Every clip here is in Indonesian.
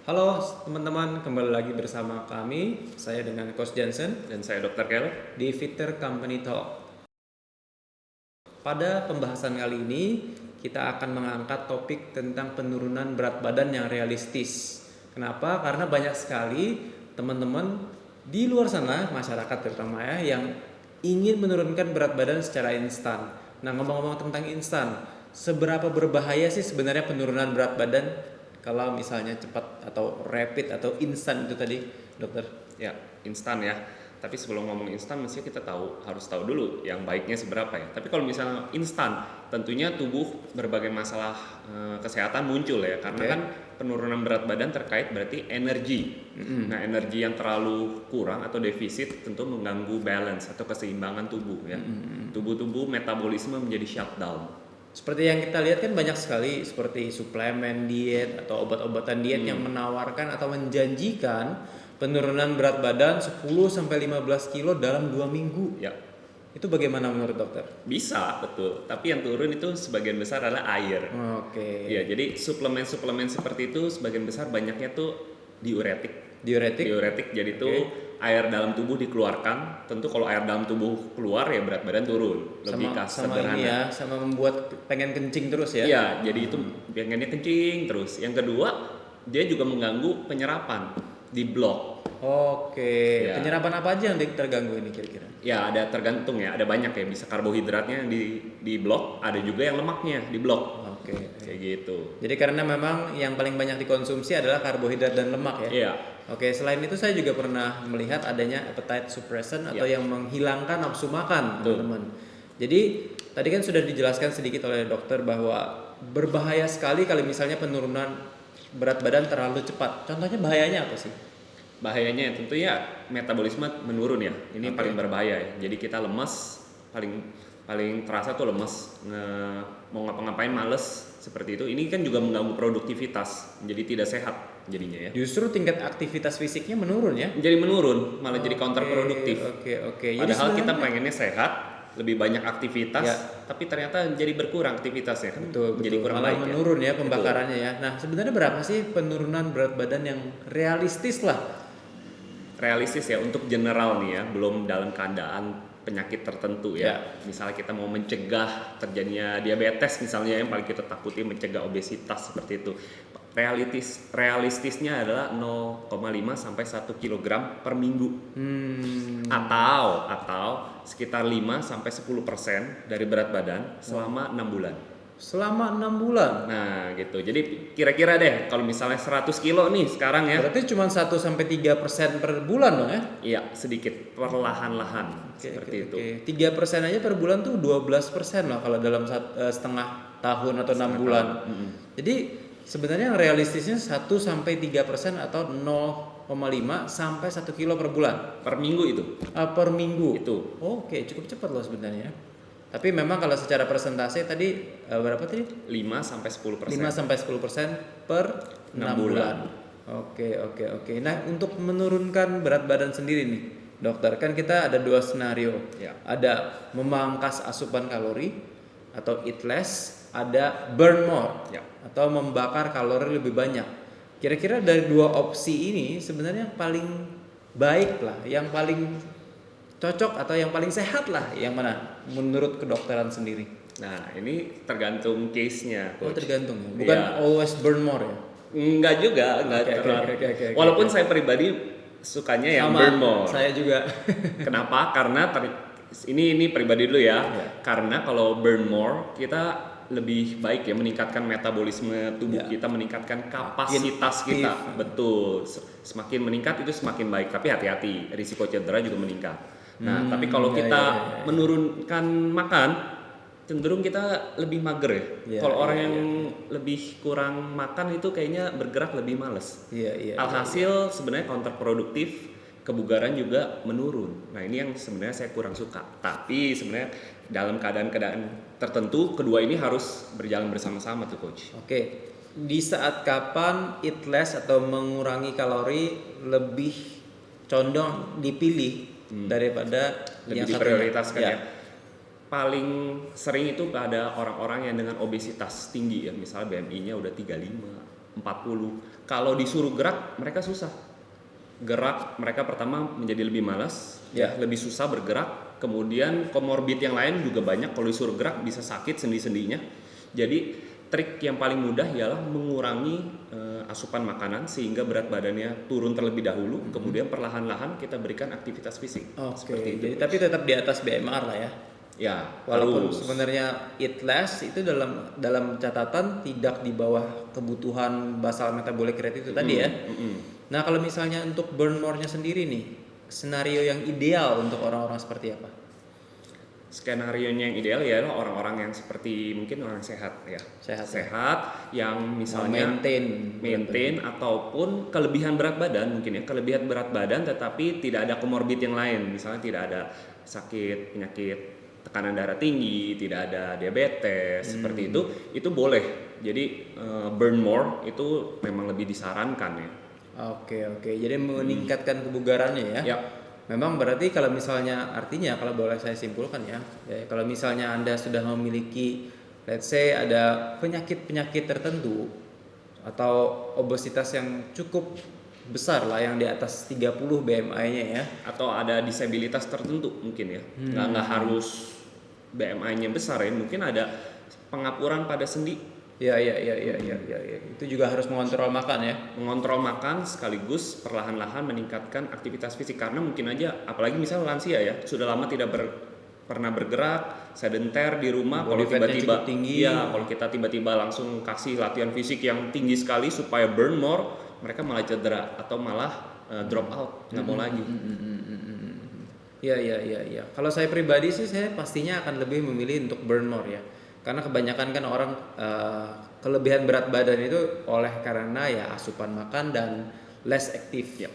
Halo teman-teman, kembali lagi bersama kami, saya dengan Coach Johnson Dan saya Dr. Kel. di Fitter Company Talk. Pada pembahasan kali ini, kita akan mengangkat topik tentang penurunan berat badan yang realistis. Kenapa? Karena banyak sekali teman-teman di luar sana, masyarakat terutama ya, yang ingin menurunkan berat badan secara instan. Nah, ngomong-ngomong tentang instan, seberapa berbahaya sih sebenarnya penurunan berat badan kalau misalnya cepat atau rapid atau instan itu tadi, dokter? Ya, instan ya. Tapi sebelum ngomong instan, mesti kita harus tahu dulu yang baiknya seberapa ya. Tapi kalau misalnya instan, tentunya tubuh berbagai masalah kesehatan muncul ya. Karena kan penurunan berat badan terkait berarti energi. Nah, energi yang terlalu kurang atau defisit tentu mengganggu balance atau keseimbangan tubuh ya. Tubuh metabolisme menjadi shutdown. Seperti yang kita lihat kan banyak sekali seperti suplemen diet atau obat-obatan diet yang menawarkan atau menjanjikan penurunan berat badan 10-15 kilo dalam 2 minggu. Ya, Itu bagaimana menurut dokter? bisa, betul. Tapi yang turun itu sebagian besar adalah air. Oke. Ya, jadi suplemen-suplemen seperti itu sebagian besar banyaknya tuh diuretik. Diuretik? Jadi tuh air dalam tubuh dikeluarkan. Tentu kalau air dalam tubuh keluar ya berat badan turun. Logika sama sederhana. ini ya, sama membuat pengen kencing terus ya? Iya, jadi itu pengennya kencing terus. Yang kedua, dia juga mengganggu penyerapan di blok. Oke. Ya. Penyerapan apa aja yang terganggu ini kira-kira? Ya, ada tergantung ya, ada banyak ya. Bisa karbohidratnya di blok, ada juga yang lemaknya di blok. Oke. Kayak gitu. Jadi karena memang yang paling banyak dikonsumsi adalah karbohidrat dan lemak ya? Iya. Oke, selain itu saya juga pernah melihat adanya appetite suppressant atau yang menghilangkan nafsu makan, teman-teman. Jadi tadi kan sudah dijelaskan sedikit oleh dokter bahwa berbahaya sekali kalau misalnya penurunan berat badan terlalu cepat. Contohnya bahayanya apa sih? Bahayanya tentu ya metabolisme menurun ya. Ini paling berbahaya ya. Jadi kita lemes, paling terasa tuh lemes, mau ngapa-ngapain males seperti itu. Ini kan juga mengganggu produktivitas, jadi tidak sehat jadinya ya. Justru tingkat aktivitas fisiknya menurun ya? Jadi menurun, malah jadi counterproduktif. Oke. Padahal kita pengennya sehat, lebih banyak aktivitas, tapi ternyata jadi berkurang aktivitasnya kan. Betul. Jadi kurang malah baik menurun ya Betul. pembakarannya ya. Nah, sebenarnya berapa sih penurunan berat badan yang realistis lah? Realistis ya untuk general nih ya, belum dalam keadaan penyakit tertentu ya. Misalnya kita mau mencegah terjadinya diabetes misalnya, yang paling kita takuti mencegah obesitas seperti itu. Realistisnya adalah 0,5 sampai 1 kg per minggu. Atau sekitar 5 sampai 10% dari berat badan selama 6 bulan. Selama 6 bulan. Nah, gitu. Jadi kira-kira deh kalau misalnya 100 kilo nih sekarang ya. Berarti cuma 1-3% per bulan dong ya? Iya, sedikit perlahan-lahan seperti itu. 3% aja per bulan tuh 12% lah kalau dalam setengah tahun atau 6 bulan. Jadi sebenarnya yang realistisnya 1-3% atau 0,5 sampai 1 kilo per bulan. Per minggu itu. Per minggu. Itu. Oke, cukup cepat loh sebenarnya. Tapi memang kalau secara persentase tadi berapa tadi? 5 sampai 10%. 5-10% per 6 bulan. Oke. Nah, untuk menurunkan berat badan sendiri nih, dokter, kan kita ada 2 scenario. Ya. Ada memangkas asupan kalori atau eat less, ada burn more atau membakar kalori lebih banyak. Kira-kira dari 2 opsi ini sebenarnya paling baik lah, yang paling cocok atau yang paling sehat lah, yang mana menurut kedokteran sendiri? Nah, ini tergantung case-nya, Coach. Tergantung ya. Bukan always burn more ya. Enggak juga, Oke. Walaupun saya pribadi sukanya yang Sama, burn more. saya juga. Kenapa? Karena ini pribadi dulu ya. Karena kalau burn more kita lebih baik ya meningkatkan metabolisme tubuh kita, meningkatkan kapasitas kita. Betul. Semakin meningkat itu semakin baik, tapi hati-hati, risiko cedera juga meningkat. Nah, tapi kalau kita menurunkan makan, cenderung kita lebih mager ya. Kalau orang yang lebih kurang makan itu kayaknya bergerak lebih males. Alhasil sebenarnya counterproduktif, kebugaran juga menurun. Nah, ini yang sebenarnya saya kurang suka. Tapi sebenarnya dalam keadaan-keadaan tertentu kedua ini harus berjalan bersama-sama tuh, Coach. Oke. Di saat kapan eat less atau mengurangi kalori lebih condong dipilih daripada lebih yang diprioritaskan satunya? ya. Paling sering itu pada orang-orang yang dengan obesitas tinggi ya, misalnya BMI-nya udah 35 40. Kalau disuruh gerak mereka susah. Gerak mereka pertama menjadi lebih malas, lebih susah bergerak. Kemudian komorbid yang lain juga banyak, kalau disuruh gerak bisa sakit sendi-sendinya. Jadi trik yang paling mudah ialah mengurangi asupan makanan sehingga berat badannya turun terlebih dahulu, kemudian perlahan-lahan kita berikan aktivitas fisik. Seperti itu. Jadi tapi tetap di atas BMR lah ya. Ya, Walaupun harus. sebenarnya eat less itu dalam catatan tidak di bawah kebutuhan basal metabolic rate itu tadi ya. Nah, kalau misalnya untuk burn more-nya sendiri nih, skenario yang ideal untuk orang-orang seperti apa? Skenarionya yang ideal ya orang-orang yang seperti mungkin orang sehat ya. Sehat yang misalnya maintain ataupun kelebihan berat badan mungkin ya, kelebihan berat badan tetapi tidak ada komorbid yang lain, misalnya tidak ada sakit penyakit tekanan darah tinggi, tidak ada diabetes seperti itu boleh. Jadi burn more itu memang lebih disarankan ya. Oke. Jadi meningkatkan kebugarannya ya. Ya. Memang berarti kalau misalnya artinya kalau boleh saya simpulkan ya, kalau misalnya Anda sudah memiliki let's say ada penyakit-penyakit tertentu atau obesitas yang cukup besar lah yang di atas 30 BMI-nya ya, atau ada disabilitas tertentu mungkin ya. Nggak harus BMI-nya besar ya, mungkin ada pengapuran pada sendi. Ya. Itu juga harus mengontrol makan ya. Mengontrol makan sekaligus perlahan-lahan meningkatkan aktivitas fisik, karena mungkin aja apalagi misalnya lansia ya, sudah lama tidak pernah bergerak, sedenter di rumah, kalau tiba-tiba kalau kita tiba-tiba langsung kasih latihan fisik yang tinggi sekali supaya burn more, mereka malah cedera atau malah drop out, nggak mau lagi. Ya. Kalau saya pribadi sih saya pastinya akan lebih memilih untuk burn more ya. Karena kebanyakan kan orang kelebihan berat badan itu karena ya asupan makan dan less aktif ya.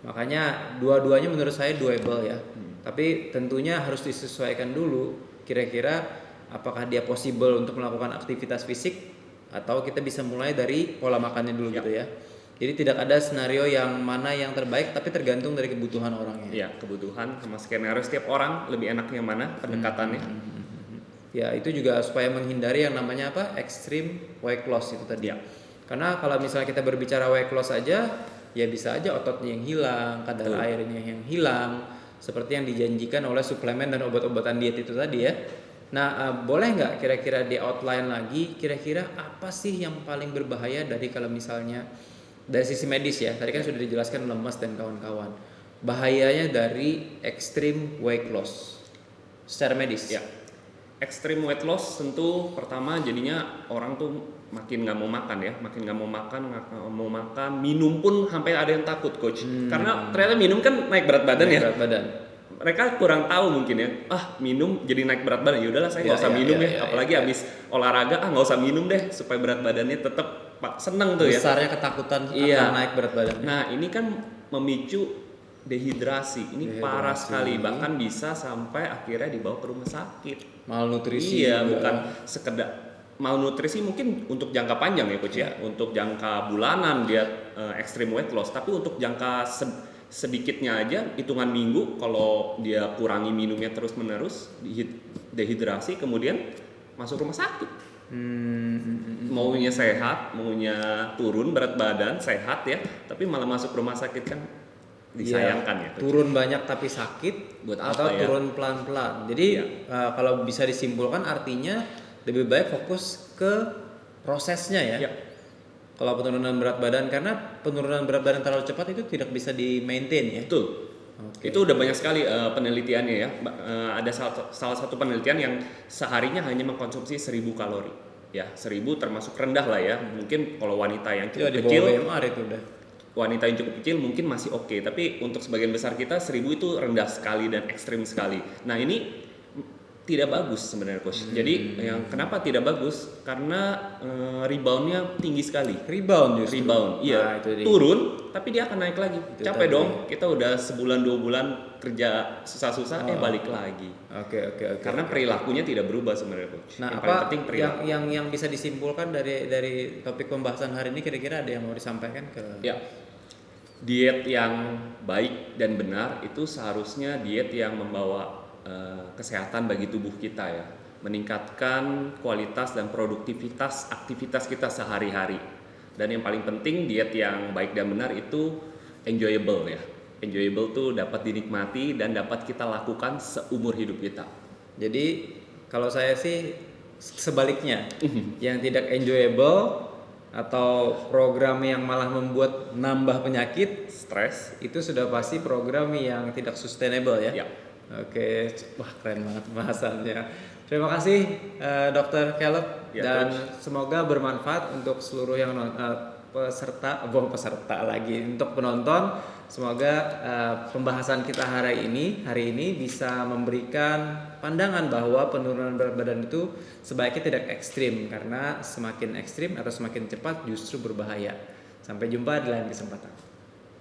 Makanya dua-duanya menurut saya doable ya. Tapi tentunya harus disesuaikan dulu kira-kira apakah dia possible untuk melakukan aktivitas fisik atau kita bisa mulai dari pola makannya dulu gitu ya. Jadi tidak ada skenario yang mana yang terbaik, tapi tergantung dari kebutuhan orangnya. Ya, kebutuhan sama skenario setiap orang lebih enaknya mana pendekatannya. Ya, itu juga supaya menghindari yang namanya extreme weight loss itu tadi. Ya. Karena kalau misalnya kita berbicara weight loss aja, ya bisa aja ototnya yang hilang, kadar airnya yang hilang, seperti yang dijanjikan oleh suplemen dan obat-obatan diet itu tadi ya. Nah, boleh nggak kira-kira di outline lagi, kira-kira apa sih yang paling berbahaya dari kalau misalnya dari sisi medis ya, tadi kan sudah dijelaskan lemas dan kawan-kawan. Bahayanya dari extreme weight loss secara medis. Ya. Extreme weight loss tentu pertama jadinya orang tuh makin nggak mau makan, minum pun sampai ada yang takut coach, karena ternyata minum kan naik berat badan ya. Berat badan. Mereka kurang tahu mungkin ya, minum jadi naik berat badan, ya udahlah saya nggak usah minum apalagi habis olahraga nggak usah minum deh supaya berat badannya tetap seneng tuh ya. Besarnya ketakutan akan naik berat badan. Nah ini kan memicu dehidrasi, ini parah sekali, bahkan bisa sampai akhirnya dibawa ke rumah sakit. Malnutrisi. Iya, bukan sekedar malnutrisi mungkin untuk jangka panjang ya coach ya, untuk jangka bulanan dia extreme weight loss, tapi untuk jangka sedikitnya aja hitungan minggu kalau dia kurangi minumnya terus menerus, dehidrasi kemudian masuk rumah sakit. Maunya sehat, maunya turun berat badan sehat ya, tapi malah masuk rumah sakit kan disayangkan ya. Turun banyak tapi sakit buat atau apa ya? turun pelan-pelan. Jadi kalau bisa disimpulkan artinya lebih baik fokus ke prosesnya ya. Kalau penurunan berat badan, karena penurunan berat badan terlalu cepat itu tidak bisa di maintain ya. Betul. Itu udah banyak sekali penelitiannya ya. Ada salah satu penelitian yang seharinya hanya mengkonsumsi 1000 kalori. Ya, 1000 termasuk rendah lah ya. Mungkin kalau wanita yang cukup kecil, BMR itu udah. Wanita yang cukup kecil mungkin masih oke, tapi untuk sebagian besar kita 1000 itu rendah sekali dan ekstrim sekali. Nah ini tidak bagus sebenarnya coach. Jadi yang kenapa tidak bagus? Karena reboundnya tinggi sekali. Rebound, iya. Turun, tapi dia akan naik lagi. Capek dong. Kita udah sebulan 2 bulan kerja susah-susah, balik lagi. Oke. Karena perilakunya tidak berubah sebenarnya coach. Nah, yang paling penting perilaku. Yang bisa disimpulkan dari topik pembahasan hari ini, kira-kira ada yang mau disampaikan ke? Ya. Diet yang baik dan benar itu seharusnya diet yang membawa kesehatan bagi tubuh kita ya, meningkatkan kualitas dan produktivitas aktivitas kita sehari-hari. Dan yang paling penting diet yang baik dan benar itu enjoyable ya. Enjoyable tuh dapat dinikmati dan dapat kita lakukan seumur hidup kita. Jadi kalau saya sih sebaliknya, yang tidak enjoyable atau program yang malah membuat nambah penyakit, Stres. itu sudah pasti program yang tidak sustainable ya. Ya. Oke, wah keren banget bahasannya. Terima kasih Dr. Caleb Ya, dan Coach. semoga bermanfaat untuk seluruh yang peserta lagi untuk penonton. Semoga pembahasan kita hari ini bisa memberikan pandangan bahwa penurunan berat badan itu sebaiknya tidak ekstrim karena semakin ekstrim atau semakin cepat justru berbahaya. Sampai jumpa di lain kesempatan.